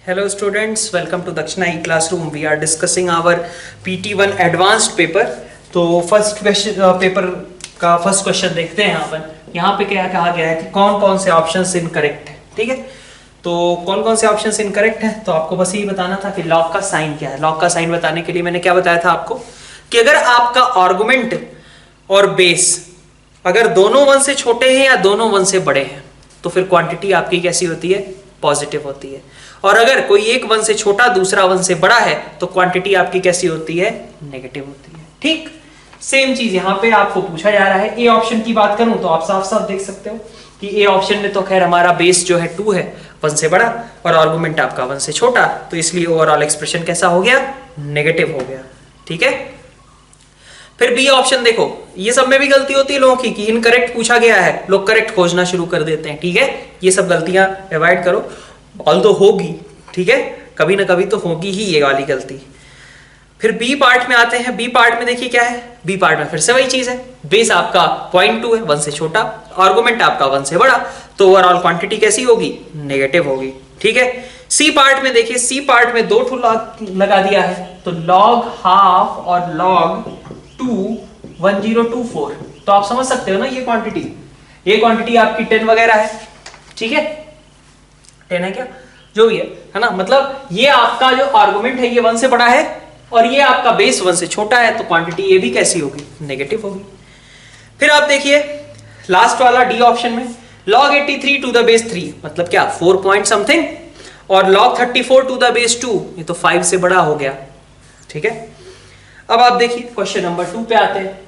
Hello students, welcome to Dakshina E-Classroom. We are discussing our PT1 advanced paper. तो first question paper का first question देखते हैं अपन। यहाँ पे क्या कहा गया है कि कौन कौन से ऑप्शंस इनकरेक्ट है। ठीक है, तो कौन कौन से ऑप्शंस इनकरेक्ट हैं, तो आपको बस यही बताना था कि लॉग का साइन क्या है। लॉग का साइन बताने के लिए मैंने क्या बताया था आपको कि अगर आपका आर्गुमेंट और बेस अगर दोनों 1 से छोटे हैं या दोनों 1 से बड़े हैं तो फिर क्वांटिटी आपकी कैसी होती है, पॉजिटिव होती है। और अगर कोई एक 1 से छोटा दूसरा 1 से बड़ा है तो क्वांटिटी आपकी कैसी होती है, नेगेटिव होती है। ठीक, सेम चीज यहां पे आपको पूछा जा रहा है। ए ऑप्शन की बात करूं तो आप साफ साफ देख सकते हो कि ए ऑप्शन में तो खैर हमारा बेस जो है 2 है, 1 से बड़ा, और आर्गुमेंट आपका 1 से छोटा, तो इसलिए ओवरऑल एक्सप्रेशन कैसा हो गया, नेगेटिव हो गया। ठीक है, फिर बी ऑप्शन देखो, ये सब में भी गलती होती है लोगों की कि इनकरेक्ट पूछा गया है, लोग करेक्ट खोजना शुरू कर देते हैं। ठीक है, ये सब गलतियां अवॉइड करो, ऑल्दो होगी। ठीक है, कभी ना कभी तो होगी ही ये वाली गलती। फिर बी पार्ट में आते हैं। बी पार्ट में देखिए क्या है, बी पार्ट में फिर से वही चीज है, बेस आपका 0.2 है, 1 से छोटा, आर्गुमेंट आपका 1 से बड़ा, तो ओवरऑल क्वांटिटी कैसी होगी, नेगेटिव होगी। ठीक है, सी पार्ट में देखिए, सी पार्ट में 2 ठू लगा दिया है, तो लॉग हाफ और लॉग 2 1024, तो आप समझ सकते हो ना ये क्वांटिटी आपकी 10 वगैरह है। ठीक है, 10 है क्या, जो भी है ना, मतलब ये आपका जो आर्गुमेंट है ये 1 से बड़ा है और ये आपका बेस 1 से छोटा है, तो क्वांटिटी ये भी कैसी होगी, नेगेटिव होगी। फिर आप देखिए लास्ट वाला डी ऑप्शन में, log 83 टू द बेस 3, मतलब क्या 4 पॉइंट समथिंग, और log 34 टू द बेस 2, ये तो 5 से बड़ा हो गया। ठीक है, अब आप देखिए क्वेश्चन नंबर 2 पे आते हैं।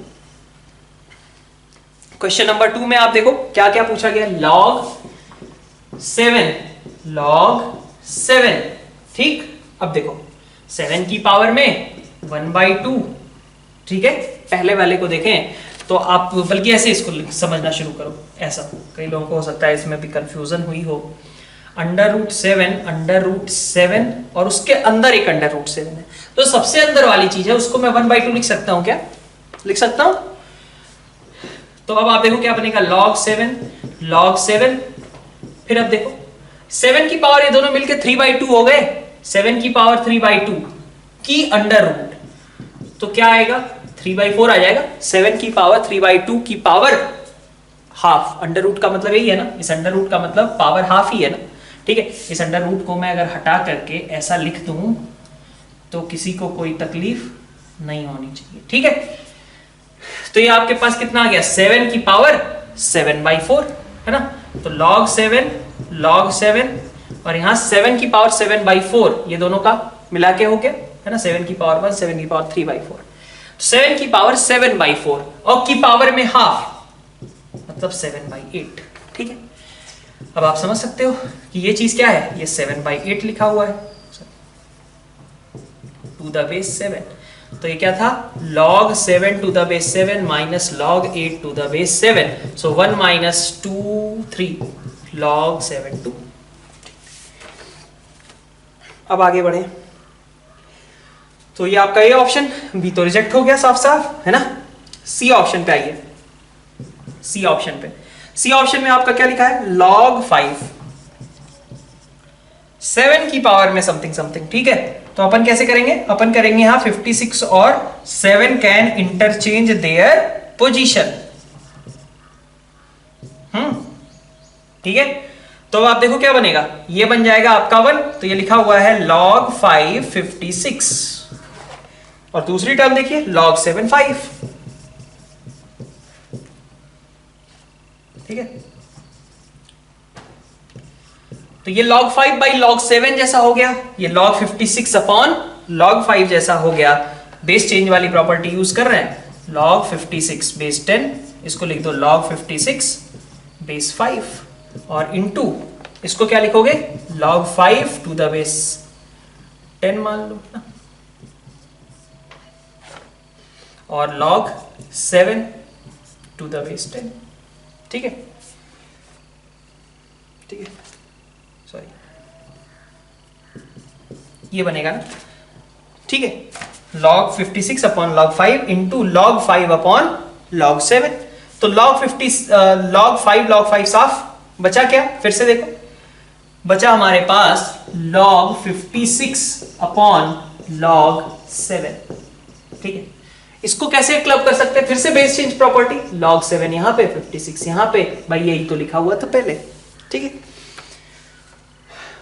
क्वेश्चन नंबर 2 में आप देखो क्या क्या पूछा गया, log 7। ठीक, अब देखो 7 की पावर में 1/2। ठीक है, पहले वाले को देखें तो आप बल्कि ऐसे इसको समझना शुरू करो, ऐसा कई लोगों को हो सकता है इसमें भी कंफ्यूजन हुई हो। √7 और उसके अंदर एक √7 है, तो सबसे अंदर वाली चीज है उसको मैं 1/2 लिख सकता हूं क्या, लिख सकता हूं। तो अब आप देखो क्या बनेगा, log 7। फिर अब देखो 7 की पावर ये दोनों मिलके 3/2 हो गए, 7 की पावर 3/2 की अंडर रूट, तो क्या आएगा 3/4 आ जाएगा। 7 की पावर 3/2 की पावर हाफ, अंडर रूट का मतलब यही है ना, इस अंडर रूट का मतलब पावर हाफ ही है ना। ठीक है, इस अंडर रूट को मैं अगर हटा करके ऐसा लिख दूं तो किसी को कोई तकलीफ नहीं होनी चाहिए। ठीक है, तो ये आपके पास कितना आ गया, 7 की पावर 7/4 है ना, तो log 7 और यहां 7 की पावर 7/4, ये दोनों का मिला के हो गया है ना, 7 की पावर 1, 7 की पावर 3/4, 7 की पावर 7/4 और की पावर में हाफ, मतलब 7/8। ठीक है, अब आप समझ सकते हो कि ये चीज क्या है, ये 7/8 लिखा हुआ है टू द बेस 7, तो ये क्या था, log 7 to the base 7 minus log 8 to the base 7, so 1 - 2 3 log 7 2। अब आगे बढ़े, तो ये आपका ये ऑप्शन बी तो रिजेक्ट हो गया साफ साफ है ना। सी ऑप्शन पे आइए, सी ऑप्शन में आपका क्या लिखा है, log 5 7 की पावर में समथिंग। ठीक है, तो अपन कैसे करेंगे, अपन करेंगे यहां 56 और 7 कैन इंटरचेंज देयर पोजीशन। ठीक है, तो अब आप देखो क्या बनेगा, ये बन जाएगा आपका 1, तो ये लिखा हुआ है log 5 56, और दूसरी टर्म देखिए log 7 5। ठीक है, तो ये log 5/log 7 जैसा हो गया, ये log 56 अपॉन log 5 जैसा हो गया। बेस चेंज वाली प्रॉपर्टी यूज कर रहे हैं, log 56 बेस 10, इसको लिख दो log 56 बेस 5, और इनटू इसको क्या लिखोगे, log 5 टू द बेस 10 मान लो ना, और log 7 टू द बेस 10। ठीक है, सॉरी, ये बनेगा ना। ठीक है, log 56 upon log 5 into log 5 upon log 7, तो log 5 साफ बचा क्या, फिर से देखो बचा हमारे पास log 56 अपॉन log 7। ठीक है, इसको कैसे क्लब कर सकते हैं? फिर से बेस चेंज प्रॉपर्टी, log 7 यहां पे 56 यहां पे, भाई यही तो लिखा हुआ था पहले। ठीक है,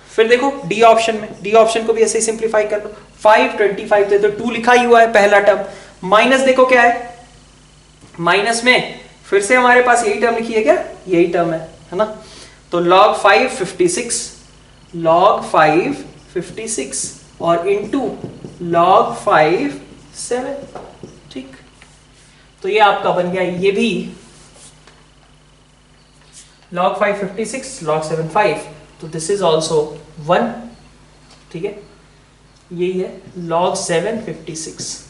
फिर देखो डी ऑप्शन में, डी ऑप्शन को भी ऐसे ही सिंप्लीफाई कर लो। 525 दे तो 2 लिखा ही हुआ है पहला टर्म, माइनस देखो क्या है, माइनस में फिर से हमारे पास यही टर्म लिखी है, क्या यही टर्म है ना। तो log 5 56, log 5 56 और इनटू log 5 7। ठीक, तो ये आपका बन गया, ये भी log 5 56 log 7 5, तो दिस इज ऑल्सो 1। ठीक है, यही है log 7 56।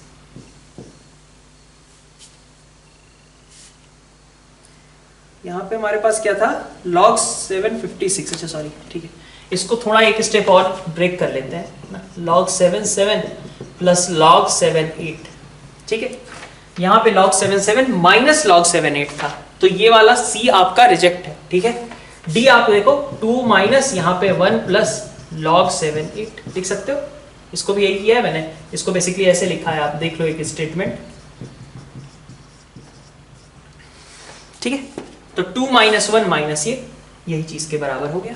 यहां पे हमारे पास क्या था, log 7 56। अच्छा सॉरी, ठीक है, इसको थोड़ा एक स्टेप और ब्रेक कर लेते हैं ना। log 7 7 plus log 7 8। ठीक है, यहां पे log 7 7 माइनस log 7 8 था, तो ये वाला सी आपका रिजेक्ट है। ठीक है, डी आप देखो 2 माइनस यहाँ पे 1 प्लस log 7 8 लिख सकते हो। इसको भी यही किया है मैंने, इसको बेसिकली ऐसे लिखा है, आप देख लो एक स्टेटमेंट। ठीक है, तो 2 माइनस 1 माइनस ये, यही चीज के बराबर हो गया।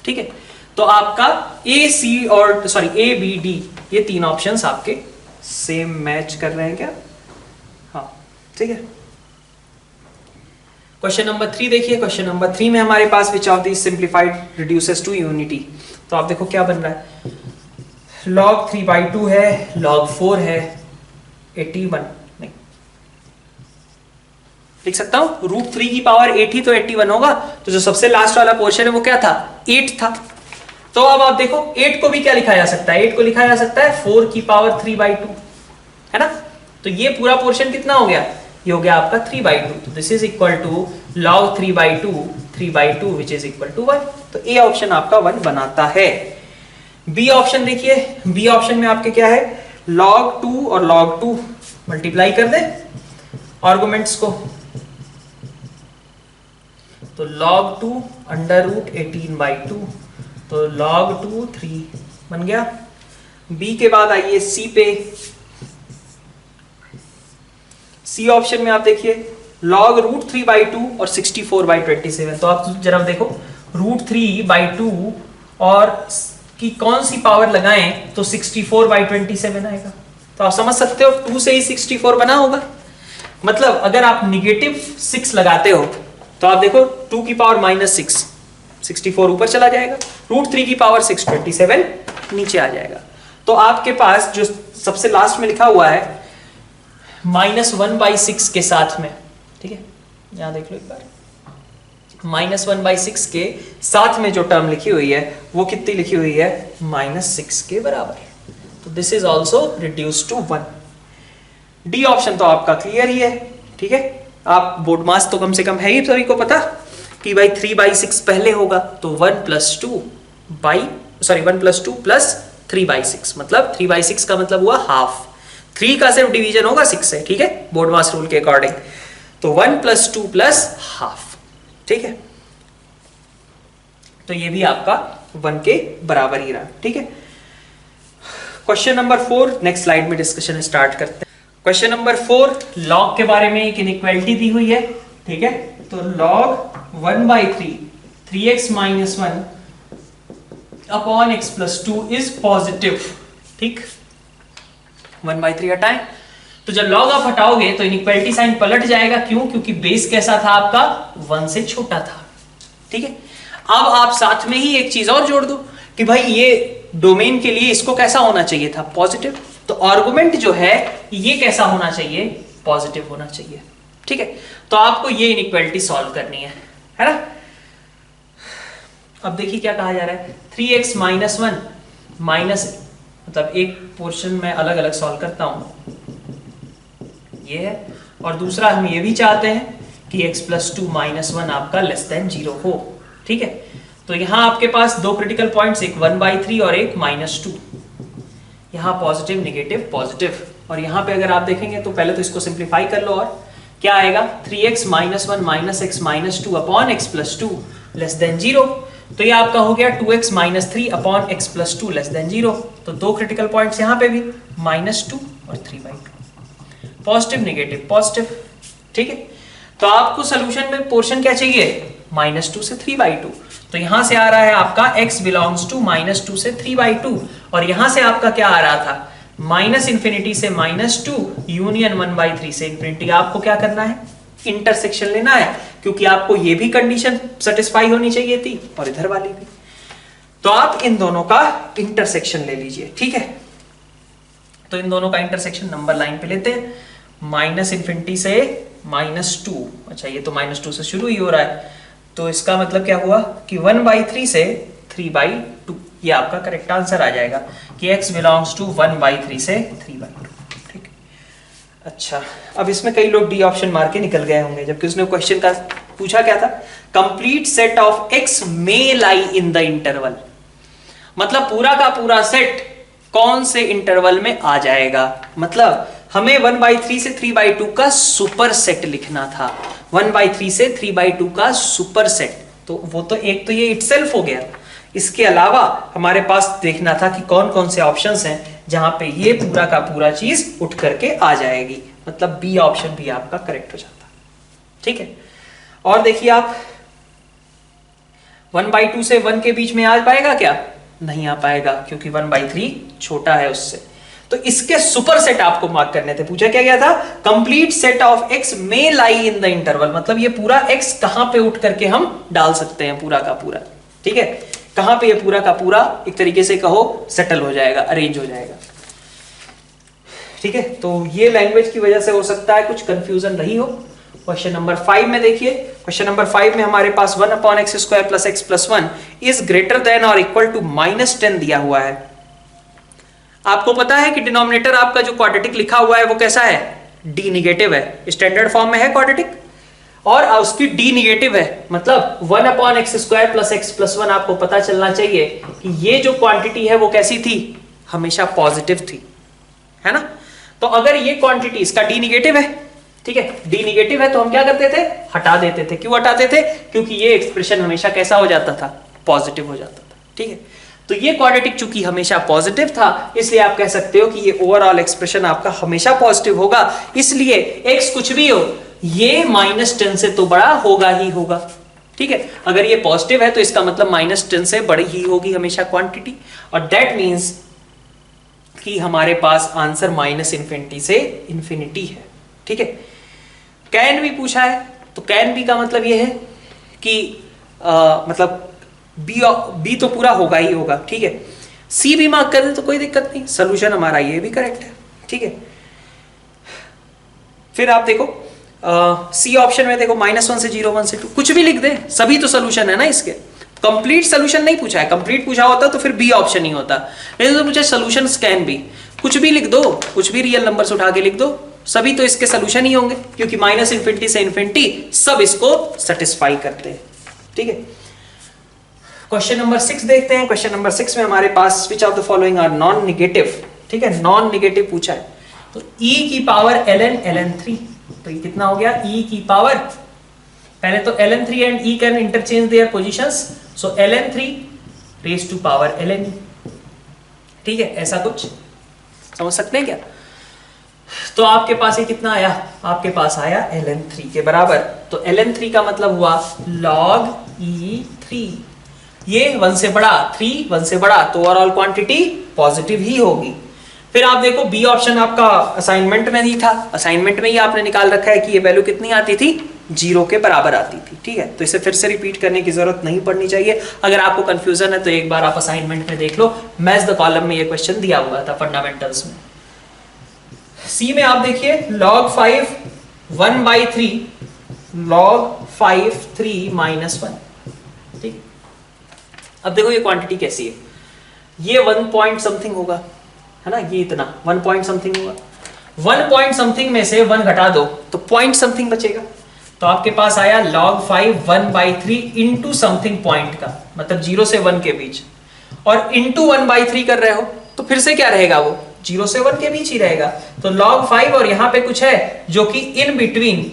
ठीक है, तो आपका ए सी और सॉरी ए बी डी ये तीन ऑप्शंस आपके सेम मैच कर रहे हैं क्या? हाँ, ठीक है। क्वेश्चन नंबर 3 देखिए, क्वेश्चन नंबर 3 में हमारे पास which of the simplified reduces to unity. तो आप देखो क्या बन रहा है, log 3/2 है, log 4 है, 81 नहीं लिख सकता हूं, √3 की पावर 8 ही तो 81 होगा। तो जो सबसे लास्ट वाला पोर्शन है वो क्या था, 8 था। तो अब आप देखो 8 को भी क्या लिखा जा सकता है, 8 को लिखा जा सकता है 4 की पावर 3/2, है ना। तो ये पूरा पोर्शन कितना हो गया, ये हो गया आपका 3/2। तो this is equal to log 3/2 which is equal to 1। तो ए ऑप्शन आपका 1 बनाता है। बी ऑप्शन देखिए, बी ऑप्शन में आपके क्या है, log 2 और log 2 मल्टीप्लाई कर दे आर्गुमेंट्स को, तो log 2 √18/2, तो log 2 3 बन गया। बी के बाद आइए सी पे, सी ऑप्शन में आप देखिए log √3/2 और 64/27। तो आप जरा देखो √3/2 और की कौन सी पावर लगाएं तो 64/27 आएगा। तो आप समझ सकते हो 2 से ही 64 बना होगा। मतलब अगर आप -6 लगाते हो तो आप देखो 2 की पावर -6, 64 ऊपर चला जाएगा, √3 की पावर 6, 27 नीचे आ जाएगा। तो आपके पास जो सबसे लास्ट में लिखा हुआ है -1/6 के साथ में, ठीक है, यहां देख लो एक बार, -1/6 के साथ में जो टर्म लिखी हुई है वो कितनी लिखी हुई है, -6 के बराबर। तो this is also reduce to 1। D option तो आपका क्लियर ही है। ठीक है, आप बोर्ड मास तो कम से कम है ही सभी को पता कि भाई 3/6 पहले होगा, तो 1 + 2 + 3/6, मतलब 3/6 का मतलब हुआ हाफ। 3 का सिर्फ डिवीजन होगा 6 से, ठीक है, बोर्ड मास रूल के अकॉर्डिंग। तो 1 + 2 + हाफ, ठीक है। तो ये भी आपका 1 के बराबर ही रहा। ठीक है, क्वेश्चन नंबर 4 नेक्स्ट स्लाइड में डिस्कशन स्टार्ट करते हैं। क्वेश्चन नंबर 4 लॉग के बारे में एक इनइक्वालिटी दी हुई है। ठीक है, तो log 1/3 3x - 1 upon x + 2 is positive. ठीक, 1/3 हटाएं, तो जब log आप हटाओगे तो इनइक्वालिटी साइन पलट जाएगा। क्यों? क्योंकि बेस कैसा था आपका, 1 से छोटा था। ठीक है, अब आप साथ में ही एक चीज और जोड़ दो कि भाई ये डोमेन के लिए इसको कैसा होना चाहिए था, पॉजिटिव। तो आर्गुमेंट जो है ये कैसा होना चाहिए, पॉजिटिव होना चाहिए। ठीक है, तो आपको ये इनइक्वालिटी सॉल्व करनी है ना। अब देखिए क्या कहा जा रहा है, 3x - 1 माइनस, मतलब एक पोर्शन में अलग अलग सॉल्व करता हूं, ये है, और दूसरा हम ये भी चाहते हैं कि x + 2 - 1 आपका <0 हो। ठीक है, तो यहां आपके पास दो क्रिटिकल पॉइंट्स, एक 1/3 और एक -2। यहां पॉजिटिव नेगेटिव पॉजिटिव, और यहां पे अगर आप देखेंगे तो पहले तो इसको सिंप्लीफाई कर लो, और क्या आएगा, 3x - 1 - x - 2 अपॉन x + 2 <0। तो ये आपका हो गया 2x minus 3 upon x plus 2 less than 0। तो दो क्रिटिकल पॉइंट्स यहाँ पे भी -2 और 3/2, पॉजिटिव नेगेटिव पॉजिटिव। ठीक है, तो आपको सोल्यूशन में पोर्शन क्या चाहिए, -2 से 3/2। तो यहां से आ रहा है आपका x बिलोंग्स टू -2 से 3/2, और यहां से आपका क्या आ रहा था, -∞ से -2 यूनियन 1/3 से इन्फिनिटी। आपको क्या करना है, इंटरसेक्शन लेना है, क्योंकि आपको ये भी कंडीशन सेटिस्फाई होनी चाहिए थी और इधर वाली भी। तो आप इन दोनों का इंटरसेक्शन ले लीजिए। ठीक है, तो इन दोनों का इंटरसेक्शन नंबर लाइन पे लेते हैं, -∞ से -2। अच्छा, ये तो -2 से शुरू ही हो रहा है, तो इसका मतलब क्या हुआ कि 1/3 से 3/2। ये आपका करेक्ट आंसर आ जाएगा कि x बिलोंग्स टू 1/3 से 3/2। ठीक, अच्छा, अब इसमें कई लोग डी ऑप्शन मार के निकल गए होंगे, जबकि उसने क्वेश्चन का पूछा क्या था, complete set of x may lie in the interval. मतलब पूरा का पूरा सेट कौन से इंटरवल में आ जाएगा, मतलब हमें 1/3 से 3/2 का सुपर सेट लिखना था। 1/3 से 3/2 का सुपर सेट, तो वो तो एक तो ये इटसेल्फ हो गया, इसके अलावा हमारे पास देखना था कि कौन कौन से ऑप्शंस हैं जहां पे ये पूरा का पूरा चीज उठ करके आ जाएगी, मतलब बी ऑप्शन भी आपका करेक्ट हो जाता। ठीक है, और देखिए आप 1/2 से 1 के बीच में आ पाएगा क्या, नहीं आ पाएगा, क्योंकि 1/3 छोटा है उससे। तो इसके सुपर सेट आपको मार्क करने थे। पूछा क्या गया था, complete set of x may lie in the interval, मतलब ये पूरा x कहां पे उठ करके हम डाल सकते हैं पूरा का पूरा। ठीक है, कहां पे ये पूरा का पूरा एक तरीके से कहो सेटल हो जाएगा, अरेंज हो जाएगा। ठीक है, तो ये लैंग्वेज की वजह से हो सकता है कुछ कंफ्यूजन रही हो। क्वेश्चन नंबर 5 में देखिए, क्वेश्चन नंबर 5 में हमारे पास 1/x² + x + 1 is greater than और इक्वल टू -10 दिया हुआ है। आपको पता है कि डिनोमिनेटर आपका जो क्वाड्रेटिक लिखा हुआ है वो कैसा है, डी निगेटिव है, स्टैंडर्ड फॉर्म में है क्वाड्रेटिक, और उसकी डी निगेटिव है, मतलब 1/x² + x + 1 आपको पता चलना चाहिए कि ये जो क्वांटिटी है वो कैसी थी, हमेशा पॉजिटिव थी, है ना। तो अगर ये क्वांटिटी इसका डी निगेटिव है, ठीक है, डी निगेटिव है, तो हम क्या करते थे, हटा देते थे। क्यों हटाते थे, क्योंकि ये एक्सप्रेशन हमेशा कैसा हो जाता था, पॉजिटिव हो जाता था। ठीक है, तो ये क्वाड्रेटिक चूंकि हमेशा पॉजिटिव था, इसलिए आप कह सकते हो कि ये ओवरऑल एक्सप्रेशन आपका हमेशा पॉजिटिव होगा। इसलिए x कुछ भी हो, ये -10 से तो बड़ा होगा ही होगा। ठीक है, अगर ये पॉजिटिव है तो इसका मतलब -10 से बड़ी ही होगी हमेशा क्वांटिटी, और दैट मींस कि हमारे पास आंसर -∞ से इन्फिनिटी है। ठीक है, कैन भी पूछा है, तो कैन भी का मतलब ये है कि मतलब बी तो पूरा होगा ही होगा। ठीक है, सी भी मार्क कर दे तो कोई दिक्कत नहीं, सोल्यूशन हमारा ये भी करेक्ट है। ठीक है, फिर आप देखो सी ऑप्शन में देखो -1 से 0, 1 से 2, कुछ भी लिख दे, सभी तो सोल्यूशन है ना इसके। कंप्लीट सोल्यूशन नहीं पूछा है, कंप्लीट पूछा होता तो फिर बी ऑप्शन ही होता, नहीं तो पूछा सोल्यूशन कैन बी, कुछ भी लिख दो, कुछ भी रियल नंबर्स उठा के लिख दो, सभी तो इसके सोल्यूशन ही होंगे, क्योंकि -∞ से इन्फिनिटी सब इसको सेटिस्फाई करते हैं। ठीक है, क्वेश्चन नंबर 6 देखते हैं। क्वेश्चन नंबर 6 में हमारे पास which of the following are non negative. ठीक है, नॉन निगेटिव पूछा है, तो e की पावर ln3, तो ये कितना हो गया, e की पावर, पहले तो ln3 and e can interchange their positions, so ln3 raise to power ln। ठीक है, ऐसा कुछ समझ सकते हैं क्या। तो आपके पास ये कितना आया, आपके पास आया ln3 के बराबर, तो ln3 का मतलब हुआ log e3, ये 1 से बड़ा, 3 1 से बड़ा, तो ओवरऑल क्वांटिटी पॉजिटिव ही होगी। फिर आप देखो बी ऑप्शन आपका असाइनमेंट में ही था, असाइनमेंट में ही आपने निकाल रखा है कि ये वैल्यू कितनी आती थी, 0 के बराबर आती थी। ठीक है, तो इसे फिर से रिपीट करने की जरूरत नहीं पड़नी चाहिए। अगर आपको कंफ्यूजन है तो एक बार आप असाइनमेंट में देख लो, मैच द कॉलम में ये क्वेश्चन दिया हुआ था फंडामेंटल्स में। सी में आप देखिए log 5 1/3 log 5 3 -1। ठीक, अब देखो ये क्वांटिटी कैसी है, ये 1 पॉइंट समथिंग होगा, है ना, ये इतना 1 पॉइंट समथिंग होगा, 1 पॉइंट समथिंग में से 1 घटा दो तो पॉइंट समथिंग बचेगा। तो आपके पास आया log 5 1/3 इंटू समथिंग पॉइंट का, मतलब 0 से 1 के बीच, और इंटू 1/3 कर रहे हो तो फिर से क्या रहेगा, वो 0 से 1 के बीच ही रहेगा। तो log 5 और यहां पे कुछ है जो कि इन बिटवीन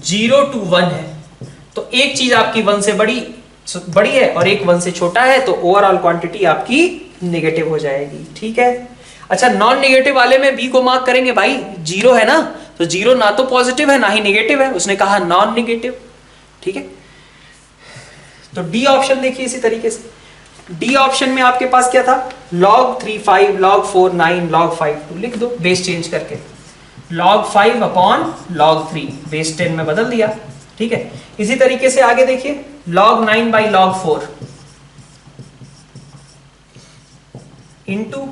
0 to 1 है, तो एक चीज आपकी 1 से बड़ी बड़ी है और एक 1 से छोटा है तो ओवरऑल क्वांटिटी आपकी नेगेटिव हो जाएगी। ठीक है, अच्छा नॉन नेगेटिव वाले में बी को मार्क करेंगे भाई, जीरो है ना, तो जीरो ना तो पॉजिटिव है ना ही नेगेटिव है, उसने कहा नॉन नेगेटिव। ठीक है, तो डी ऑप्शन देखिए इसी तरीके से, डी ऑप्शन में आपके पास क्या था, log 3 5 log 4 9 log 5 2, लिख दो बेस चेंज करके, log 5 अपॉन log 3 बेस 10 में बदल दिया। ठीक है, इसी तरीके से आगे देखिए log 9 by log 4 into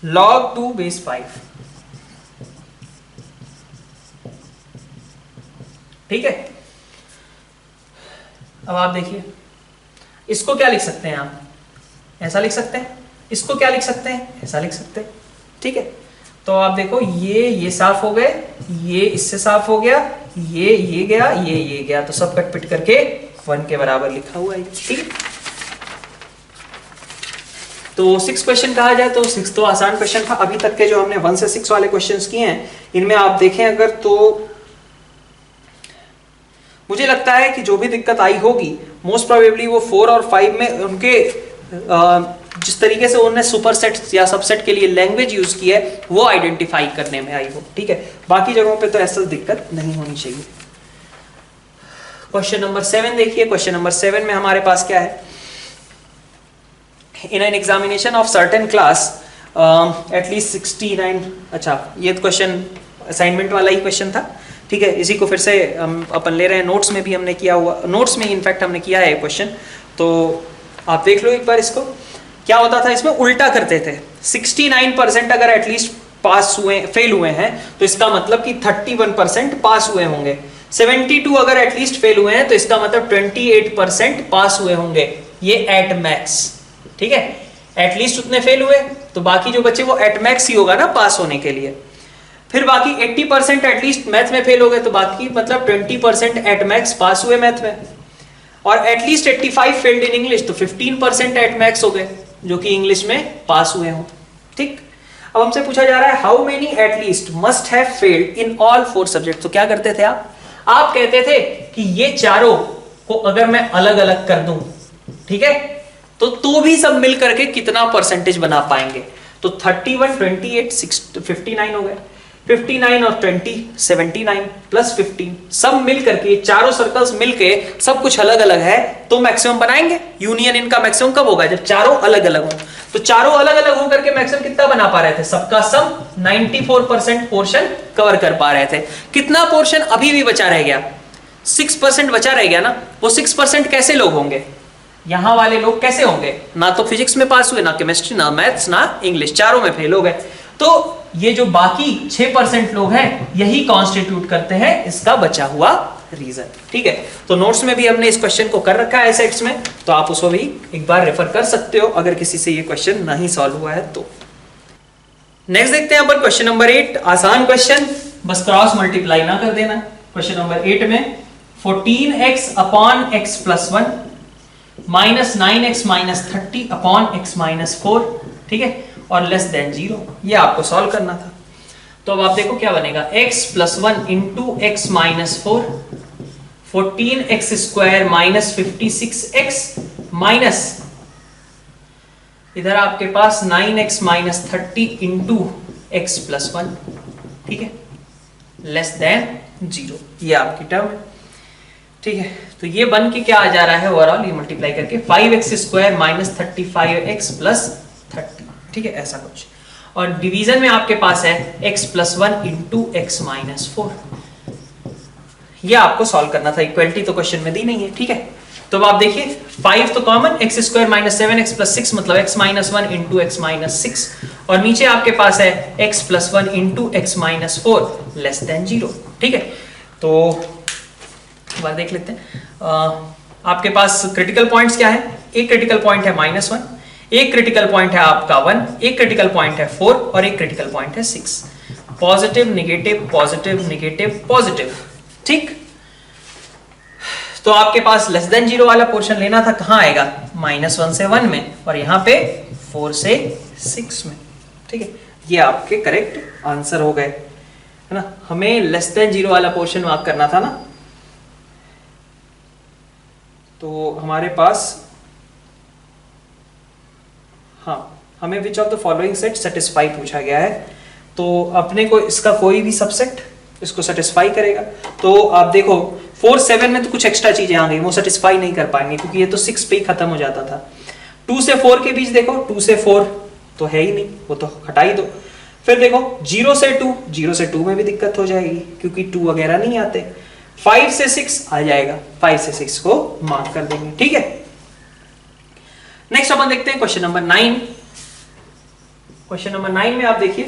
log 2 base 5। ठीक है, अब आप देखिए इसको क्या लिख सकते हैं, आप ऐसा लिख सकते हैं, इसको क्या लिख सकते हैं, ऐसा लिख सकते हैं। ठीक है, तो आप देखो ये साफ हो गए, ये इससे साफ हो गया, ये गया, ये गया, तो सब कट पिट करके 1 के बराबर लिखा हुआ है। ठीक है, तो 6 क्वेश्चन कहा जाए तो 6 तो आसान क्वेश्चन था। अभी तक के जो हमने 1 से 6 वाले क्वेश्चंस किए हैं, इनमें आप देखें अगर तो मुझे लगता है कि जो भी दिक्कत आई होगी मोस्ट प्रोबेबली वो 4 और 5 में उनके जिस तरीके से उन्होंने सुपरसेट या सबसेट के लिए लैंग्वेज यूज की है वो आइडेंटिफाई करने में आई हो। ठीक है, बाकी जगहों पे तो ऐसा दिक्कत नहीं होनी चाहिए। क्वेश्चन नंबर 7 देखिए, क्वेश्चन नंबर 7 में हमारे पास क्या है, in an examination of certain class at least 69, अच्छा ये क्वेश्चन असाइनमेंट वाला ही क्वेश्चन था। ठीक है, इसी को फिर से अपन ले रहे हैं, नोट्स में भी हमने किया हुआ, नोट्स में इनफैक्ट हमने किया है क्वेश्चन, तो आप देख लो एक बार इसको। क्या होता था इसमें, उल्टा करते थे, 69% अगर एटलीस्ट पास हुए फेल हुए हैं तो इसका मतलब कि 31% पास हुए होंगे, 72 अगर एटलीस्ट फेल हुए हैं तो इसका मतलब 28% पास हुए होंगे, ये एट मैक्स। ठीक है, एटलीस्ट उतने फेल हुए तो बाकी जो बच्चे वो एट मैक्स ही होगा ना पास होने के लिए। फिर बाकी 80% एटलीस्ट मैथ में फेल हो गए तो बाकी मतलब 20% एट मैक्स पास हुए मैथ में, और एटलीस्ट 85 फेल्ड इन इंग्लिश तो 15% एट मैक्स हो गए जो कि इंग्लिश में पास हुए हों। ठीक, अब हमसे पूछा जा रहा है how many at least must have failed in all 4 subject. तो क्या करते थे आप कहते थे कि ये चारों को अगर मैं अलग अलग कर दूं, ठीक है, तो भी सब मिल करके कितना परसेंटेज बना पाएंगे, तो 31 28 59 हो गए, 59 और 20 79 प्लस 15 सब मिल करके चारों सर्कल्स मिलके सब कुछ अलग अलग है तो मैक्सिमम बनाएंगे। यूनियन इनका मैक्सिमम कब होगा, जब चारों अलग अलग हो। तो चारों अलग अलग होकर के मैक्सिमम कितना बना पा रहे थे, सबका सम 94% पोर्शन कवर कर पा रहे थे। कितना पोर्शन अभी भी बचा रह गया, 6% बचा रह गया ना। वो 6% कैसे लोग होंगे, यहां वाले लोग कैसे होंगे, ना तो फिजिक्स में पास हुए, ना केमिस्ट्री, ना मैथ्स, ना इंग्लिश, चारों में फेल हो गए। तो ये जो बाकी 6% लोग हैं यही कॉन्स्टिट्यूट करते हैं इसका बचा हुआ रीजन। ठीक है, तो नोट्स में भी हमने इस क्वेश्चन को कर रखा है सेट्स में, तो आप उसको भी एक बार रेफर कर सकते हो अगर किसी से ये क्वेश्चन नहीं सॉल्व हुआ है तो। नेक्स्ट देखते हैं अपन क्वेश्चन नंबर 8, आसान क्वेश्चन, बस क्रॉस मल्टीप्लाई ना कर देना। क्वेश्चन नंबर 8 में 14x upon x plus 1 minus 9x minus 30 upon x minus 4, ठीक है, और लेस देन 0, ये आपको सॉल्व करना था। तो अब आप देखो क्या बनेगा, x plus 1 into x minus 4, 14x square minus 56x minus इधर आपके पास 9x minus 30 into x plus 1, ठीक है, लेस देन 0, ये आपकी टर्म है। ठीक है, तो ये बन के क्या आ जा रहा है ओवरऑल, ये मल्टीप्लाई करके 5x square minus 35x plus 30, ठीक है, ऐसा कुछ। और डिवीजन में आपके पास है x plus 1 into x minus 4, ये आपको सॉल्व करना था। इक्वलिटी तो क्वेश्चन में दी नहीं है, ठीक है। तो अब आप देखिए 5 तो common, x square minus 7x plus 6 मतलब x minus 1 into x minus 6, और नीचे आपके पास है x plus 1 into x minus 4 less than 0, ठीक है। तो एक बार देख लेते हैं आपके पास क्रिटिकल पॉइंट्स क्या है। एक क्रिटिकल पॉइंट है -1, एक क्रिटिकल पॉइंट है आपका 1, एक क्रिटिकल पॉइंट है 4 और एक क्रिटिकल पॉइंट है 6। Positive negative positive negative positive, ठीक। तो आपके पास लेस देन 0 वाला पोर्शन लेना था, कहां आएगा, -1 से 1 में, और यहां पे 4 से 6 में, ठीक है। ये आपके करेक्ट आंसर हो गए, है ना। हमें लेस देन 0 वाला पोर्शन मार्क करना था ना, तो हमारे पास, हाँ, हमें विच of the following set satisfy पूछा गया है, तो अपने को इसका कोई भी सबसेट इसको सेटिस्फाई करेगा। तो आप देखो 4 7 में तो कुछ एक्स्ट्रा चीजें आ गई, वो सेटिस्फाई नहीं कर पाएंगे क्योंकि ये तो 6 पे ही खत्म हो जाता था। 2 से 4 के बीच देखो, 2 से 4 तो है ही नहीं, वो तो हटा ही दो। फिर देखो 0 से 2, 0 से 2 में भी दिक्कत हो जाएगी क्योंकि 2 वगैरह नहीं आते। 5 से 6 आ जाएगा, 5 से 6 को मार्क कर देंगे, ठीक है। नेक्स्ट अपन देखते हैं क्वेश्चन नंबर 9। क्वेश्चन नंबर 9 में आप देखिए,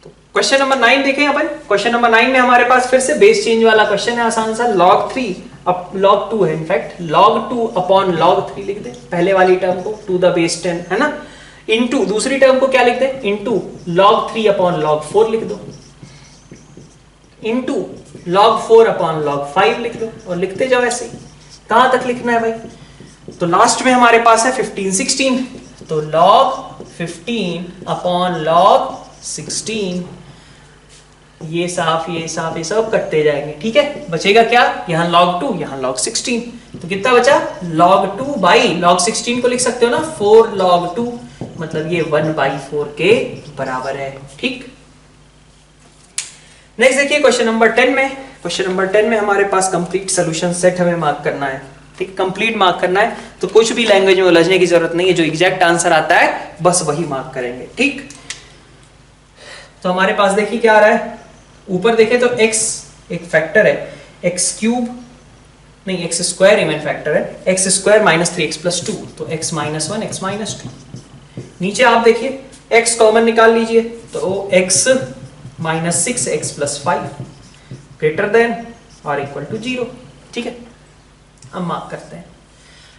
तो क्वेश्चन नंबर 9 देखें अपन। क्वेश्चन नंबर 9 में हमारे पास फिर से बेस चेंज वाला क्वेश्चन है, आसान सा। log 3 अब log 2 है, इनफैक्ट log 2 अपॉन log 3 लिख दे, पहले वाली टर्म को टू द बेस 10 है ना, इनटू दूसरी टर्म को क्या लिख दे, इनटू log 3 अपॉन log 4 लिख दो, इनटू log 4 अपॉन log 5 लिख दो, और लिखते जाओ ऐसे ही। कहां तक लिखना है भाई, तो लास्ट में हमारे पास है 15 16, तो log 15 अपॉन log 16, ये साफ ये साफ ये सब कटते जाएंगे, ठीक है। बचेगा क्या, यहां log 2 यहां log 16, तो कितना बचा, log 2 बाई log 16 को लिख सकते हो ना 4 log 2, मतलब ये 1/4 के बराबर है, ठीक। नेक्स्ट देखिए क्वेश्चन नंबर 10 में। क्वेश्चन नंबर 10 में हमारे पास कंप्लीट सॉल्यूशन सेट हमें मार्क करना है, ठीक, कंप्लीट मार्क करना है। तो कुछ भी लैंग्वेज में उलझने की जरूरत नहीं है, जो एग्जैक्ट आंसर आता है बस वही मार्क करेंगे, ठीक। तो हमारे पास देखिए क्या आ रहा है, ऊपर देखें तो x एक फैक्टर है, x क्यूब नहीं x स्क्वायर इवन फैक्टर है, x square minus 3x plus 2, तो x माइनस 1 x माइनस 2। नीचे आप देखिए x कॉमन निकाल लीजिए, तो x minus 6 x plus 5 greater than और इक्वल टू 0, ठीक है। अब मार्क करते हैं।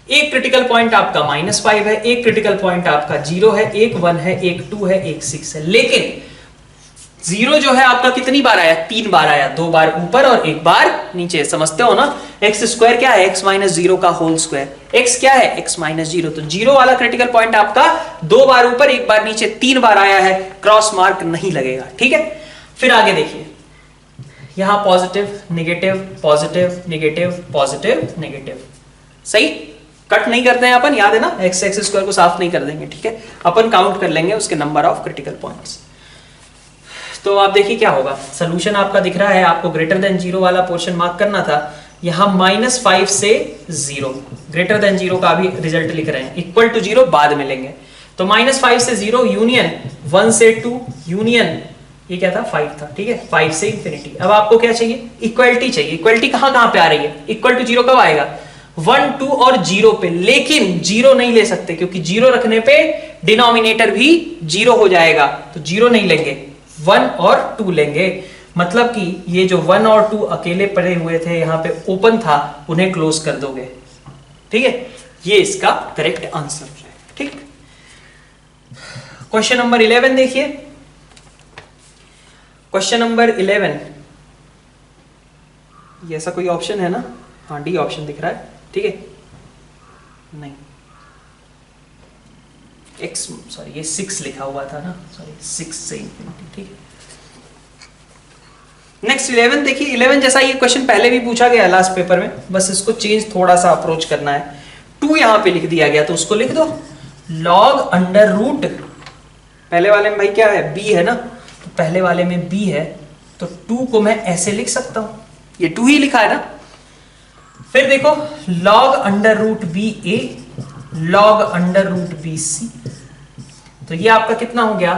एक क्रिटिकल पॉइंट आपका -5 है, एक क्रिटिकल पॉइंट आपका 0 है, एक 1 है, एक 2 है, एक 6 है, लेकिन 0 जो है आपका कितनी बार आया, 3 बार आया, 2 बार ऊपर और 1 बार नीचे, समझते हो ना। x स्क्वायर क्या है, x माइनस 0 का होल स्क्वायर, x क्या है, x माइनस 0, तो 0 वाला क्रिटिकल पॉइंट आपका 2 बार ऊपर 1 बार नीचे 3 बार आया है, क्रॉस मार्क नहीं लगेगा, ठीक है। फिर आगे देखिए, यहां positive negative positive negative positive negative, सही, कट नहीं करते हैं अपन, याद है ना, x स्क्वायर को साफ नहीं कर देंगे, ठीक है। अपन काउंट कर लेंगे उसके नंबर ऑफ क्रिटिकल पॉइंट्स। तो आप देखिए क्या होगा, सोल्यूशन आपका दिख रहा है, आपको ग्रेटर देन 0 वाला पोर्शन मार्क करना था। यहां -5 से 0, ग्रेटर देन 0 का भी रिजल्ट लिख रहे हैं, इक्वल टू 0 बाद में लेंगे, तो -5 से 0 यूनियन 1 से 2 यूनियन, ये क्या था 5 था, ठीक है, 5 से इंफिनिटी। अब आपको क्या चाहिए, इक्वलिटी चाहिए। इक्वलिटी कहां कहां पे आ रही है, इक्वल टू 0 कब आएगा, 1 2 और 0 पे, लेकिन 0 नहीं ले सकते क्योंकि 0 रखने पे डिनोमिनेटर भी 0 हो जाएगा, तो 0 नहीं लेंगे, 1 और 2 लेंगे। मतलब कि ये जो 1 और 2 अकेले पड़े हुए थे, यहां पे ओपन था, उन्हें क्लोज कर दोगे, ठीक है। ये इसका करेक्ट आंसर है, ठीक। क्वेश्चन नंबर 11 देखिए। क्वेश्चन नंबर 11, ये ऐसा कोई ऑप्शन है ना, हाँ डी ऑप्शन दिख रहा है, ठीक है, नहीं x, सॉरी ये 6 लिखा हुआ था ना, सॉरी 6 से इंफिनिटी, ठीक है। नेक्स्ट 11 देखिए, 11 जैसा ये क्वेश्चन पहले भी पूछा गया लास्ट पेपर में, बस इसको चेंज थोड़ा सा अप्रोच करना है। 2 यहां पे लिख दिया गया, तो उसको लिख दो log अंडर रूट, पहले वाले में भाई क्या है, b है ना, तो पहले वाले में b है, तो 2 को मैं ऐसे लिख सकता हूं, ये 2 ही लिखा है ना। फिर देखो log under root B A, log under root B C, तो ये आपका कितना हो गया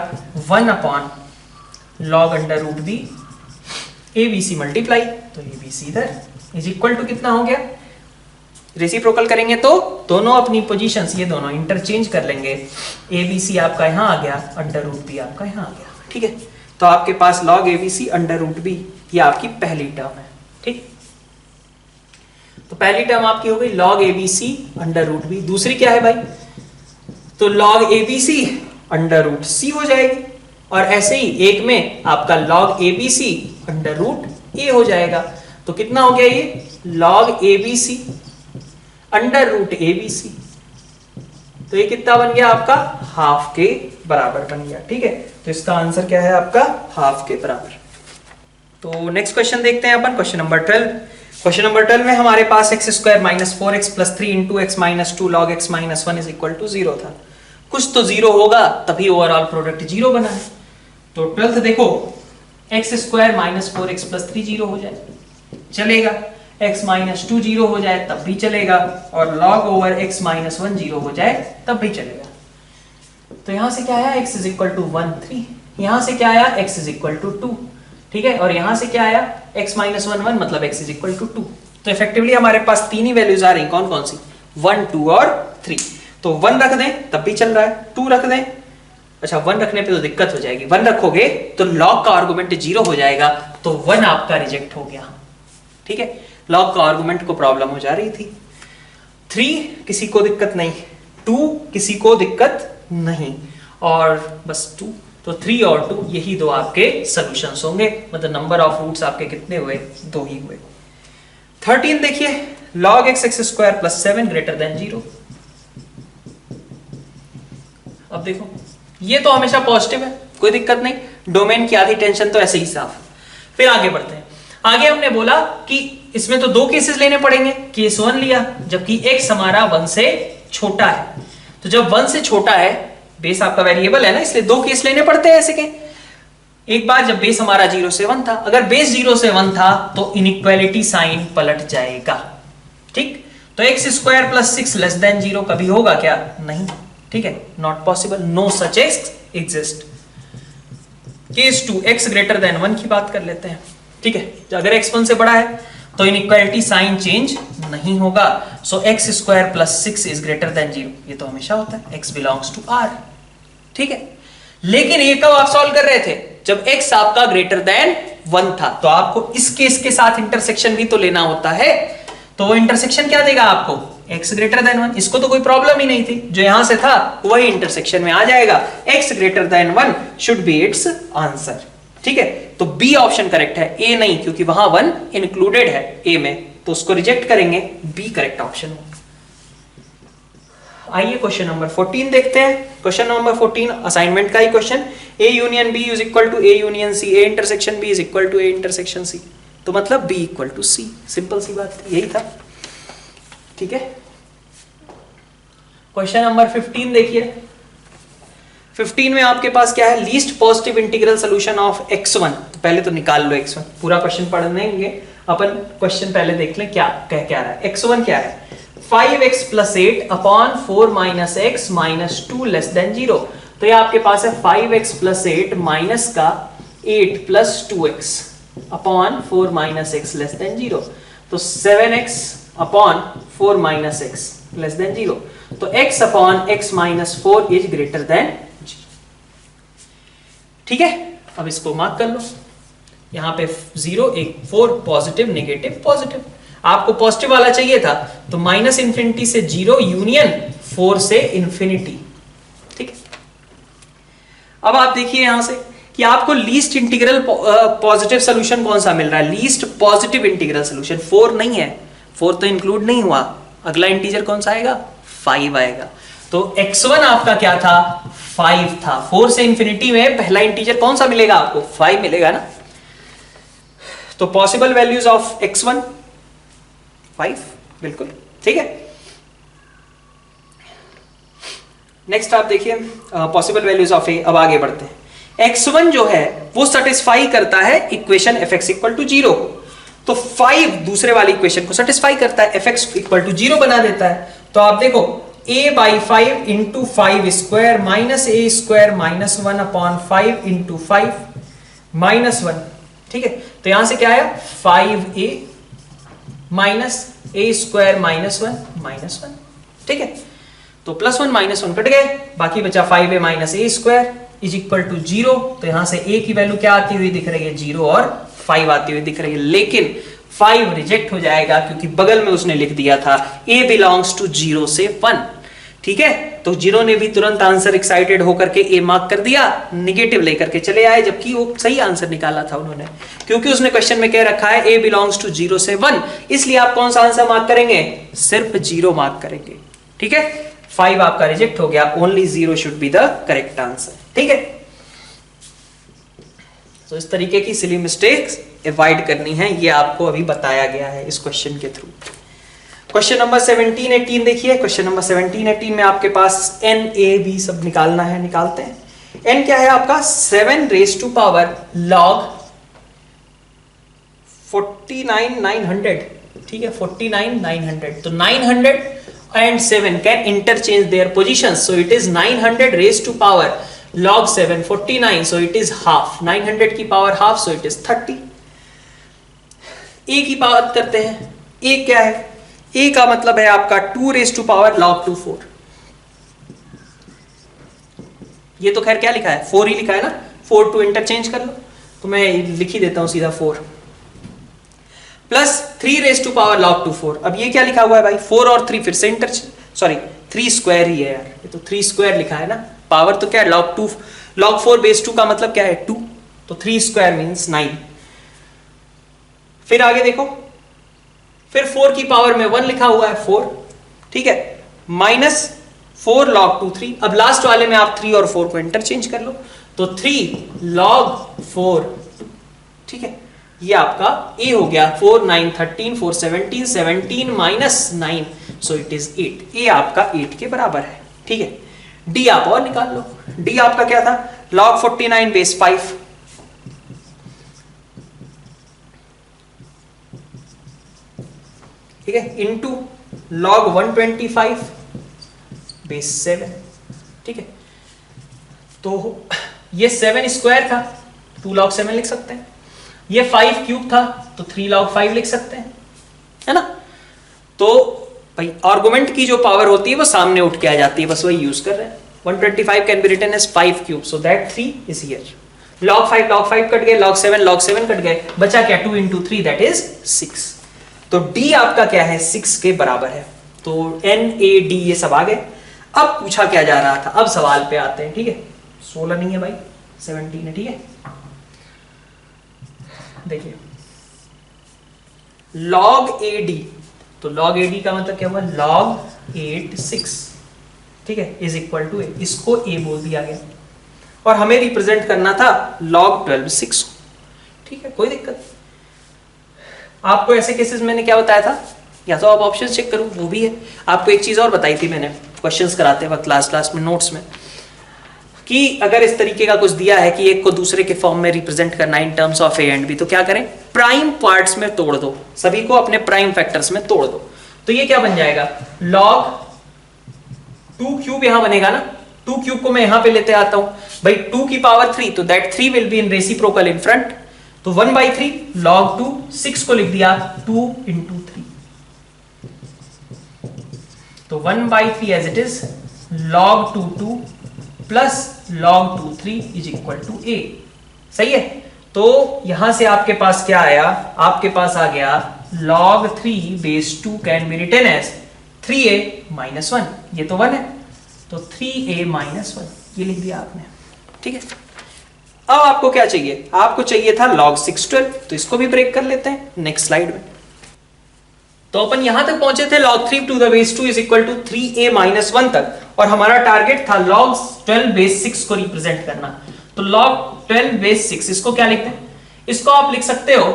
1 upon log under root B A B C multiply, तो ए बी सी इधर इज इक्वल टू कितना हो गया, रेसिप्रोकल करेंगे तो दोनों अपनी पोजीशंस, ये दोनों इंटरचेंज कर लेंगे, ए बी सी आपका यहां आ गया, अंडर रूट बी आपका यहां आ गया, ठीक है। तो आपके पास log A B C under root B, ये आपकी पहली टर्म है, ठीक। तो पहली टर्म आपकी हो गई log A B C under root B, दूसरी क्या है भाई, तो log A B C under root C हो जाएगी, और ऐसे ही एक में आपका log A B C under root A हो जाएगा, तो कितना हो गया ये log A B C under root A B C, तो ये कितना बन गया आपका हाफ के बराबर बन गया, ठीक है। तो इसका आंसर क्या है आपका हाफ के बराबर। तो नेक्स्ट क्वेश्चन देखते हैं अपन, क्वेश्चन नंबर 12। क्वेश्चन नंबर 12 में हमारे पास x square minus 4x plus 3 into x minus 2 log x minus 1 is equal to 0 था। कुछ तो 0 होगा तभी ओवरऑल प्रोडक्ट 0 बना है। तो 12th देखो, x square minus 4x plus 3 0 हो जाए चलेगा, x माइनस 2 0 हो जाए तब भी चलेगा, और log ओवर x माइनस 1 0 हो जाए तब भी चलेगा। तो यहां से क्या आया, x इज इक्वल टू 1 3, यहां से क्या आया, x इज इक्वल टू 2, ठीक है, और यहां से क्या आया, x माइनस 1 1, मतलब x इज इक्वल टू 2। तो इफेक्टिवली हमारे पास तीन ही वैल्यूज आ रही, कौन कौन सी, 1 2 और 3। तो 1 रख दें तब भी चल रहा है, 2 रख दें, अच्छा 1 रखने पे तो दिक्कत हो जाएगी, 1 रखोगे तो log का आर्गुमेंट 0 हो जाएगा, तो 1 आपका रिजेक्ट हो गया, ठीक है, log का आर्गुमेंट को प्रॉब्लम हो जा रही थी। 3 किसी को दिक्कत नहीं, 2 किसी को दिक्कत नहीं, और बस 2, तो 3 और 2 यही दो आपके सॉल्यूशंस होंगे, मतलब नंबर ऑफ रूट्स आपके कितने हुए, 2 ही हुए। 13 देखिए, log x x square plus 7 greater than 0। अब देखो ये तो हमेशा पॉजिटिव है, कोई दिक्कत नहीं, डोमेन की आधी टेंशन तो ऐसे ही साफ। फिर आगे बढ़ते हैं, आगे हमने बोला कि इसमें तो 2 केसेस लेने पड़ेंगे, केस 1 लिया जबकि x हमारा 1 से छोटा है, तो जब 1 से छोटा है, बेस आपका वेरिएबल है ना, इसलिए 2 केस लेने पड़ते हैं ऐसे के। एक बार जब बेस हमारा 0 से 1 था, अगर बेस 0 से 1 था तो इनइक्वालिटी साइन पलट जाएगा, ठीक। तो x square plus 6 less than 0 कभी होगा क्या, नहीं, ठीक है, not possible, no such X exist. Case 2 x greater than 1 की बात कर लेते हैं, ठीक है, अगर x 1 से बड़ा है तो इनइक्वालिटी साइन चेंज नहीं होगा, सो x square plus 6 is greater than 0, ये तो हमेशा होता है, x बिलोंग्स टू r, ठीक है। लेकिन ये कब आप सॉल्व कर रहे थे, जब x आपका ग्रेटर देन 1 था, तो आपको इस केस के साथ इंटरसेक्शन भी तो लेना होता है, तो वो इंटरसेक्शन क्या देगा आपको, x ग्रेटर देन 1, इसको तो कोई प्रॉब्लम ही नहीं थी, जो यहां से था वही इंटरसेक्शन में आ जाएगा, x greater than 1 should be it's answer, ठीक है। तो बी ऑप्शन करेक्ट है, ए नहीं, क्योंकि वहां 1 इंक्लूडेड है ए में, तो उसको रिजेक्ट करेंगे, बी करेक्ट ऑप्शन। आइए क्वेश्चन नंबर 14 देखते हैं। क्वेश्चन नंबर 14 असाइनमेंट का ही question, A union B is equal to A union C, A intersection B is equal to A intersection C, तो मतलब B equal to C, simple सी बात, यही था, ठीक है। क्वेश्चन नंबर 15 देखिए, 15 में आपके पास क्या है, least positive integral solution of x1, तो पहले तो निकाल लो x1, पूरा क्वेश्चन पढ़ेंगे अपन, क्वेश्चन पहले देख लें क्या कह क्या रहा है। x1 क्या है, 5x plus 8 upon 4 minus x minus 2 less than 0, तो ये आपके पास है 5x प्लस 8 माइनस का 8 plus 2x upon 4 minus x less than 0, तो 7x upon 4 minus x less than 0, तो x upon x minus 4 is greater than, ठीक है। अब इसको मार्क कर लो, यहां पे 0 1 4 पॉजिटिव नेगेटिव पॉजिटिव, आपको पॉजिटिव वाला चाहिए था, तो माइनस इंफिनिटी से 0 यूनियन 4 से इंफिनिटी, ठीक है। अब आप देखिए यहां से कि आपको लीस्ट इंटीग्रल पॉजिटिव सॉल्यूशन कौन सा मिल रहा है, लीस्ट पॉजिटिव इंटीग्रल सॉल्यूशन 4 नहीं है, 4 तो इंक्लूड नहीं हुआ, अगला इंटीजर कौन सा आएगा, 5 आएगा, तो x1 आपका क्या था, 5 था, 4 से इंफिनिटी में पहला इंटीजर कौन सा मिलेगा आपको, 5 मिलेगा ना, तो पॉसिबल वैल्यूज ऑफ x1 5, बिल्कुल, ठीक है। नेक्स्ट आप देखिए पॉसिबल वैल्यूज ऑफ ए, अब आगे बढ़ते हैं। x1 जो है वो सेटिस्फाई करता है इक्वेशन fx इक्वल टू 0, तो 5 दूसरे वाली इक्वेशन को सेटिस्फाई करता है, fx इक्वल टू 0 बना देता है, तो आप देखो a by 5 into 5 square minus A square minus 1 upon 5 into 5 minus 1, ठीक है, तो यहां से क्या आया 5a minus A square minus 1, ठीक है, तो प्लस 1 माइनस 1 कट गए, बाकी बचा 5a minus A square is equal to 0, तो यहां से a की वैल्यू क्या आती हुई दिख रही है, 0 और 5 आती हुई दिख रही है, लेकिन 5 रिजेक्ट हो जाएगा क्योंकि बगल में उसने लिख दिया था a बिलोंग्स टू 0 से 1, ठीक है, तो 0 ने भी तुरंत आंसर एक्साइटेड होकर के a मार्क कर दिया, नेगेटिव लेकर के चले आए, जबकि वो सही आंसर निकाला था उन्होंने, क्योंकि उसने क्वेश्चन में कह रखा है a बिलोंग्स टू 0 से 1, इसलिए आप कौन सा आंसर मार्क करेंगे, सिर्फ 0 मार्क करेंगे, ठीक है। 5 आपका रिजेक्ट हो गया, only 0 should be the correct answer, ठीक है। तो इस तरीके की सिली मिस्टेक्स अवॉइड करनी है, ये आपको अभी बताया गया है इस क्वेश्चन के थ्रू। क्वेश्चन नंबर 17-18 देखिए। क्वेश्चन नंबर 17-18 में आपके पास n a b सब निकालना है, निकालते हैं। n क्या है आपका 7 रेज टू पावर log 49,900, ठीक है 49,900। तो 900 and 7 can interchange their positions, so it is 900 raised to power log 7 49, so it is half, 900 की power half, so it is 30। a की बात करते हैं। a क्या है? a का मतलब है आपका 2 रेज टू पावर log 2 4। ये तो खैर क्या लिखा है 4 ही लिखा है ना, 4 टू इंटरचेंज कर लो, तो मैं लिख ही देता हूं सीधा 4 plus 3 raise to power log 2 4। अब ये क्या लिखा हुआ है भाई 4 और 3 फिर से इंटरचेंज, सॉरी 3 स्क्वायर ही है यार, ये तो 3 स्क्वायर लिखा है ना, पावर तो क्या है log 2 log 4 बेस 2 का मतलब क्या है 2, तो 3 स्क्वायर मींस 9। फिर आगे देखो, फिर 4 की पावर में 1 लिखा हुआ है 4, ठीक है, माइनस 4 log 2 3। अब लास्ट वाले में आप 3 और 4 को इंटरचेंज कर लो, तो 3 log 4 2, ठीक है, ये आपका a हो गया 4 9 13 4 17 17 minus 9, so it is 8। a आपका 8 के बराबर है, ठीक है। d आप और निकाल लो, d आपका क्या था log 49 बेस 5, ठीक है, इनटू log 125 बेस 7, ठीक है। तो ये 7 स्क्वायर था, 2 log 7 लिख सकते हैं। ये 5 क्यूब था, तो 3 log 5 लिख सकते हैं, है ना। तो भाई आर्गुमेंट की जो पावर होती है वो सामने उठ के आ जाती है, बस वही यूज कर रहे हैं। 125 can be written as 5 cube, so that 3 is here. log 5 cut गए, log 7 कट गए, बचा क्या 2 into 3 दैट इज 6। तो d आपका क्या है 6 के बराबर है। तो n a d ये सब आ गए। अब पूछा क्या जा रहा था, अब सवाल पे आते हैं, ठीक है। 16 नहीं है भाई 17 है, ठीक है। देखिए log AD, तो log AD का मतलब क्या हुआ log 8 6, ठीक है, इज इक्वल टू a, इसको a बोल दिया गया और हमें रिप्रेजेंट करना था log 12 6, ठीक है, कोई दिक्कत। आपको ऐसे केसेस मैंने क्या बताया था, या तो आप ऑप्शन चेक करो, वो भी है। आपको एक चीज और बताई थी मैंने क्वेश्चंस कराते वक्त क्लास में नोट्स में, कि अगर इस तरीके का कुछ दिया है कि एक को दूसरे के फॉर्म में रिप्रेजेंट करना in terms of A and B, तो क्या करें प्राइम पार्ट्स में तोड़ दो, सभी को अपने प्राइम फैक्टर्स में तोड़ दो। तो ये क्या बन जाएगा log 2 क्यूब यहां बनेगा ना, 2 क्यूब को मैं यहां पे लेते आता हूं भाई, 2 की पावर 3, तो that 3 will be in reciprocal in front, तो 1/3 log 2 6 को लिख दिया 2 into 3, तो 1/3 as it is log 2 2 plus log 2 3 is equal to a, सही है। तो यहां से आपके पास क्या आया, आपके पास आ गया log 3 base 2 can be written as 3a minus 1, ये तो 1 है, तो 3a माइनस 1 ये लिख दिया आपने, ठीक है। अब आपको क्या चाहिए, आपको चाहिए था log 6 12, तो इसको भी ब्रेक कर लेते हैं नेक्स्ट स्लाइड में। तो अपन यहां तक पहुंचे थे log 3 to the base 2 is equal to 3a minus 1 तक, और हमारा टारगेट था log 12 बेस 6 को रिप्रेजेंट करना। तो log 12 बेस 6, इसको क्या लिखते हैं, इसको आप लिख सकते हो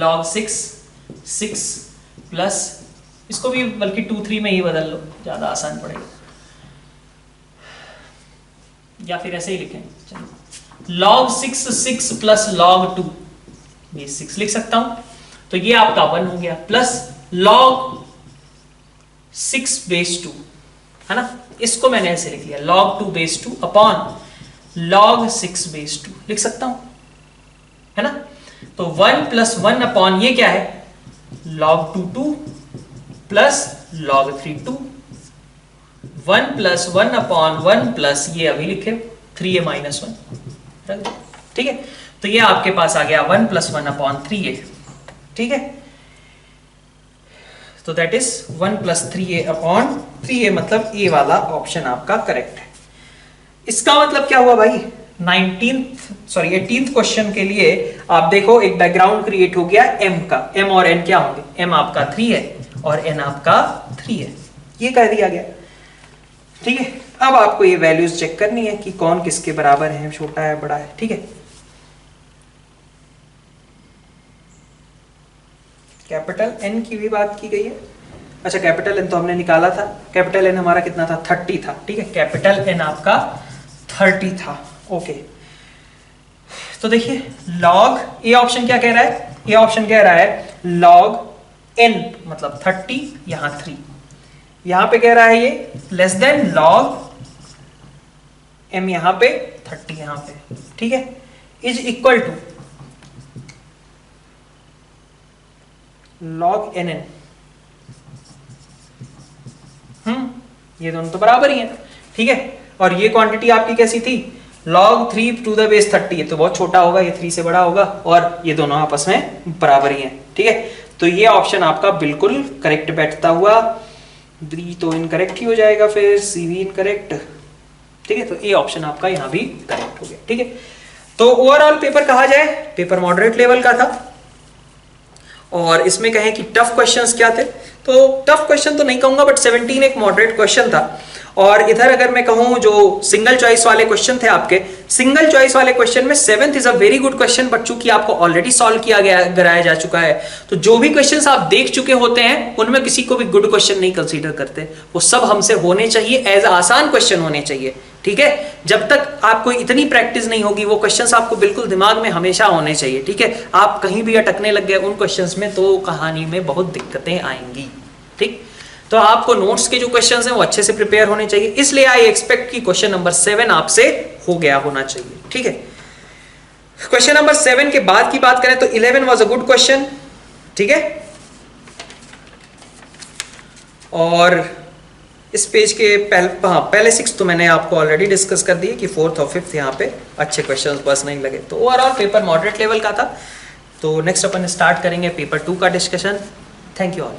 log 6 प्लस, इसको भी बल्कि 2 3 में ही बदल लो, ज्यादा आसान पड़ेगा, या फिर ऐसे ही लिखें, चलो log 6 प्लस log 2 बेस 6 लिख सकता हूं, तो ये आपका 1 हो गया, प्लस log 6 बेस 2, है ना, इसको मैंने ऐसे लिख लिया log 2 base 2 upon log 6 base 2 लिख सकता हूं, है ना। तो 1 प्लस 1 अपॉन ये क्या है log 2 2 plus log 3 2, 1 plus 1 upon 1 plus ये अभी लिखे 3a माइनस 1, ठीक है। तो ये आपके पास आ गया 1 प्लस 1 अपॉन 3a, ठीक है। तो that is 1 plus 3a upon 3a, मतलब a वाला ऑप्शन आपका करेक्ट है। इसका मतलब क्या हुआ भाई 18th क्वेश्चन के लिए आप देखो एक बैकग्राउंड क्रिएट हो गया m का, m और n क्या होंगे, m आपका 3 है और n आपका 3 है, ये कह दिया गया, ठीक है। अब आपको ये वैल्यूज चेक करनी है कि कौन किसके बराबर है, छोटा है बड़ा है, ठीक है। कैपिटल एन की भी बात की गई है। अच्छा कैपिटल एन तो हमने निकाला था, कैपिटल एन हमारा कितना था, 30 था, ठीक है। कैपिटल एन आपका 30 था, ओके। तो देखिए लॉग, ये ऑप्शन क्या कह रहा है, ये ऑप्शन कह रहा है लॉग एन मतलब 30, यहां 3, यहां पे कह रहा है ये लेस देन लॉग एम, यहां पे 30 यहां पे, ठीक है, is equal to log N N. ये दोनों तो बराबर ही हैं, ठीक है। और ये क्वांटिटी आपकी कैसी थी, log 3 टू द बेस 30, ये तो बहुत छोटा होगा, ये 3 से बड़ा होगा, और ये दोनों आपस में बराबर ही हैं, ठीक है। तो ये ऑप्शन आपका बिल्कुल करेक्ट बैठता हुआ, डी तो इनकरेक्ट ही हो जाएगा, फिर सी भी इनकरेक्ट, ठीक है। तो ये ऑप्शन आपका यहाँ भी करेक्ट हो गया, ठीक है। तो ओवरऑल पेपर कहा जाए, पेपर मॉडरेट लेवल का था, और इसमें कहें कि टफ क्वेश्चंस क्या थे, तो टफ क्वेश्चन तो नहीं कहूंगा, बट 17 एक मॉडरेट क्वेश्चन था। और इधर अगर मैं कहूं जो सिंगल चॉइस वाले क्वेश्चन थे आपके, सिंगल चॉइस वाले क्वेश्चन में 7th is a very good question, but चूंकि आपको ऑलरेडी सॉल्व किया गया कराया जा चुका है, तो जो भी क्वेश्चंस आप देख चुके होते हैं उनमें किसी को भी गुड क्वेश्चन नहीं कंसीडर करते, वो सब हमसे होने चाहिए, एज आसान क्वेश्चन होने चाहिए, ठीक है। जब तक आपको इतनी प्रैक्टिस नहीं होगी, वो क्वेश्चंस आपको बिल्कुल दिमाग में हमेशा होने चाहिए, ठीक है। आप कहीं भी अटकने लग गए उन क्वेश्चंस में तो कहानी में बहुत दिक्कतें आएंगी, ठीक। तो आपको नोट्स के जो क्वेश्चंस हैं वो अच्छे से प्रिपेयर होने चाहिए, इसलिए आई एक्सपेक्ट कि क्वेश्चन नंबर 7 आपसे हो गया होना चाहिए, ठीक है। क्वेश्चन नंबर 7 के बाद की बात करें तो 11 वाज अ गुड क्वेश्चन, ठीक है। और इस पेज के पहले 6 तो मैंने आपको ऑलरेडी डिस्कस कर दिए कि 4th और 5th यहाँ पे अच्छे क्वेश्चंस बस नहीं लगे, तो ओवरऑल पेपर मॉडरेट लेवल का था। तो नेक्स्ट अपन स्टार्ट करेंगे पेपर 2 का डिस्कशन। Thank you all.